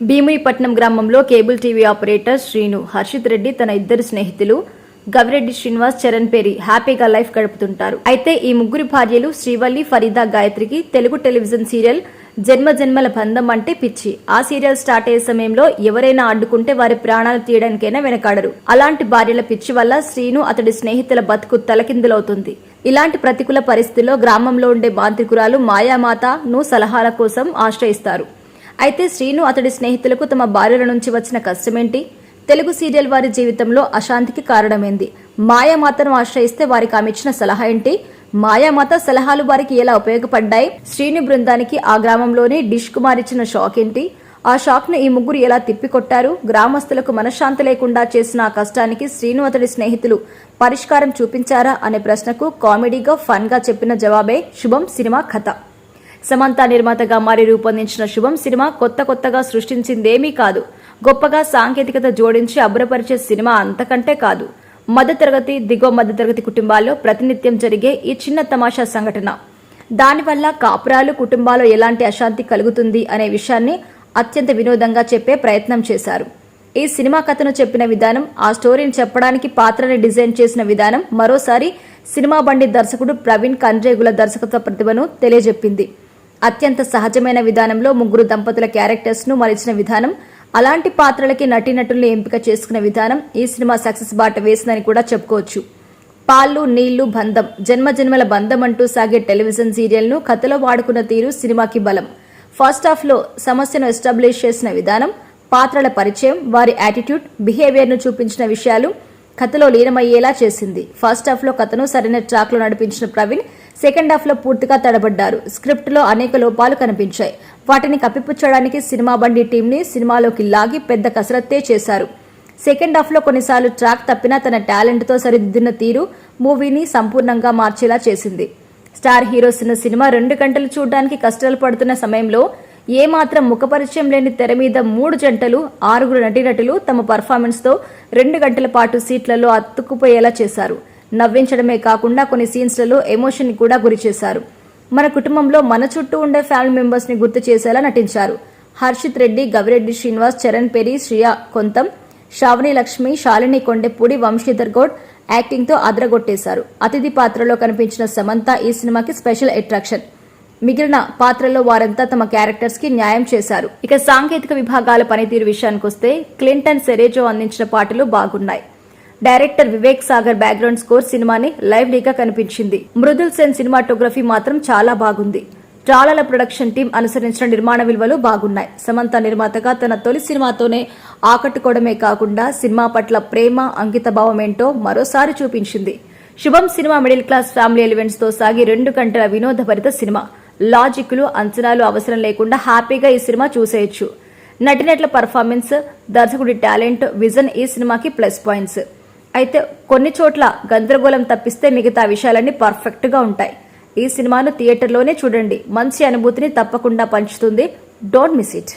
భీమునిపట్నం గ్రామంలో cable TV operator Srinu, Harshith Reddy తన ఇద్దరు స్నేహితులు గవిరెడ్డి శ్రీనివాస్, చరణ్ పేరి హ్యాపీగా లైఫ్ గడుపుతుంటారు. అయితే ఈ ముగ్గురి భార్యలు శ్రీవల్లి, ఫరీదా, గాయత్రికి తెలుగు టెలివిజన్ సీరియల్ జన్మ జన్మల బంధం అంటే పిచ్చి. ఆ సీరియల్ స్టార్ట్ అయ్యే సమయంలో ఎవరైనా అడ్డుకుంటే వారి ప్రాణాలు తీయడానికైనా వెనకాడరు. అలాంటి భార్యల పిచ్చి వల్ల శ్రీను, అతడి స్నేహితుల బతుకు తలకిందులవుతుంది. ఇలాంటి ప్రతికూల పరిస్థితుల్లో గ్రామంలో ఉండే మాంత్రికురాలు మాయామాతను సలహాల కోసం ఆశ్రయిస్తారు. అయితే శ్రీను, అతడి స్నేహితులకు తమ భార్యల నుంచి వచ్చిన కష్టమేంటి, తెలుగు సీరియల్ వారి జీవితంలో అశాంతికి కారణమైంది, మాయామాతను ఆశ్రయిస్తే వారికి ఆమె ఇచ్చిన సలహా ఏంటి, మాయామాత సలహాలు వారికి ఎలా ఉపయోగపడ్డాయి, శ్రీను బృందానికి ఆ గ్రామంలోనే డిష్ కుమార్ ఇచ్చిన షాక్ ఏంటి, ఆ షాక్ ను ఈ ముగ్గురు ఎలా తిప్పికొట్టారు, గ్రామస్తులకు మనశ్శాంతి లేకుండా చేసిన ఆ కష్టానికి శ్రీను, అతడి స్నేహితులు పరిష్కారం చూపించారా అనే ప్రశ్నకు కామెడీగా, ఫన్ గా చెప్పిన జవాబే శుభం సినిమా కథ. సమంత నిర్మాతగా మారి రూపొందించిన శుభం సినిమా కొత్తగా సృష్టించిందేమీ కాదు. గొప్పగా సాంకేతికత జోడించి అబ్బురపరిచే సినిమా అంతకంటే కాదు. మధ్యతరగతి, దిగువ మధ్యతరగతి కుటుంబాల్లో ప్రతినిత్యం జరిగే ఈ చిన్న తమాషా సంఘటన, దానివల్ల కాపురాలు, కుటుంబాల్లో ఎలాంటి అశాంతి కలుగుతుంది అనే విషయాన్ని అత్యంత వినోదంగా చెప్పే ప్రయత్నం చేశారు. ఈ సినిమా కథను చెప్పిన విధానం, ఆ స్టోరీని చెప్పడానికి పాత్రని డిజైన్ చేసిన విధానం మరోసారి సినిమా బండి దర్శకుడు ప్రవీణ్ కండ్రేగుల దర్శకత్వ ప్రతిభను తెలియజెప్పింది. అత్యంత సహజమైన విధానంలో ముగ్గురు దంపతుల క్యారెక్టర్స్ ను మలిచిన విధానం, అలాంటి పాత్రలకి నటీనటుల్ని ఎంపిక చేసుకున్న విధానం ఈ సినిమా సక్సెస్ బాట వేసిందని కూడా చెప్పుకోవచ్చు. పాలు నీళ్లు బంధం, జన్మ జన్మల బంధం అంటూ సాగే టెలివిజన్ సీరియల్ ను కథలో వాడుకున్న తీరు సినిమాకి బలం. ఫస్ట్ హాఫ్ లో సమస్యను ఎస్టాబ్లిష్ చేసిన విధానం, పాత్రల పరిచయం, వారి యాటిట్యూడ్, బిహేవియర్ ను చూపించిన విషయాలు కథలో లీనమయ్యేలా చేసింది. ఫస్ట్ హాఫ్ లో కథను సరైన ట్రాక్ లో నడిపించిన ప్రవీణ్ సెకండ్ హాఫ్ లో పూర్తిగా తడబడ్డారు. స్క్రిప్ట్ లో అనేక లోపాలు కనిపించాయి. వాటిని కప్పిపుచ్చడానికి సినిమా బండి టీం ని సినిమాలోకి లాగి పెద్ద కసరత్తే చేశారు. సెకండ్ హాఫ్ లో కొన్నిసార్లు ట్రాక్ తప్పినా తన టాలెంట్ తో సరిదిద్దిన తీరు మూవీని సంపూర్ణంగా మార్చేలా చేసింది. స్టార్ హీరోస్ ఉన్న సినిమా 2 గంటలు చూడడానికి కష్టాలు పడుతున్న సమయంలో ఏమాత్రం ముఖపరిచయం లేని తెర మీద 3 జంటలు, 6 నటీనటులు తమ పర్ఫార్మెన్స్ తో 2 గంటల పాటు సీట్లలో అతుక్కుపోయేలా చేశారు. నవ్వించడమే కాకుండా కొన్ని సీన్స్లలో ఎమోషన్ ని కూడా గురి చేశారు. మన కుటుంబంలో మన చుట్టూ ఉండే ఫ్యామిలీ మెంబర్స్ ని గుర్తు చేసేలా నటించారు. హర్షిత్ రెడ్డి, గవిరెడ్డి శ్రీనివాస్, చరణ్ పేరి, శ్రియా కొంతం, శ్రావణి లక్ష్మి, శాలిని కొండెపూడి, వంశీధర్ గౌడ్ యాక్టింగ్ తో అదరగొట్టేశారు. అతిథి పాత్రలో కనిపించిన సమంత ఈ సినిమాకి స్పెషల్ అట్రాక్షన్. మిగిలిన పాత్రల్లో వారంతా తమ క్యారెక్టర్స్ కి న్యాయం చేశారు. ఇక సాంకేతిక విభాగాల పనితీరు విషయానికొస్తే క్లింటన్ సెరేజో అందించిన పాటలు బాగున్నాయి. Director Vivek Sagar background score సినిమాని లైవ్లీగా కనిపించింది. మృదుల్ సేన్ సినిమాటోగ్రఫీ మాత్రం చాలా బాగుంది. ట్రాలల ప్రొడక్షన్ టీం అనుసరించిన నిర్మాణ విలువలు బాగున్నాయి. సమంత నిర్మాతగా తన తొలి సినిమాతోనే ఆకట్టుకోవడమే కాకుండా సినిమా పట్ల ప్రేమ, అంకిత భావం ఏంటో మరోసారి చూపించింది. శుభం cinema middle class family elements తో సాగి 2 గంటల వినోదభరిత సినిమా. లాజిక్లు, అంచనాలు అవసరం లేకుండా హ్యాపీగా ఈ సినిమా చూసేయచ్చు. నటినట్ల పర్ఫార్మెన్స్, దర్శకుడి టాలెంట్, విజన్ ఈ సినిమాకి ప్లస్ పాయింట్స్. అయితే కొన్ని చోట్ల గందరగోళం తప్పిస్తే మిగతా విషయాలన్నీ పర్ఫెక్ట్ గా ఉంటాయి. ఈ సినిమాను థియేటర్లోనే చూడండి. మంచి అనుభూతిని తప్పకుండా పంచుతుంది. Don't miss it.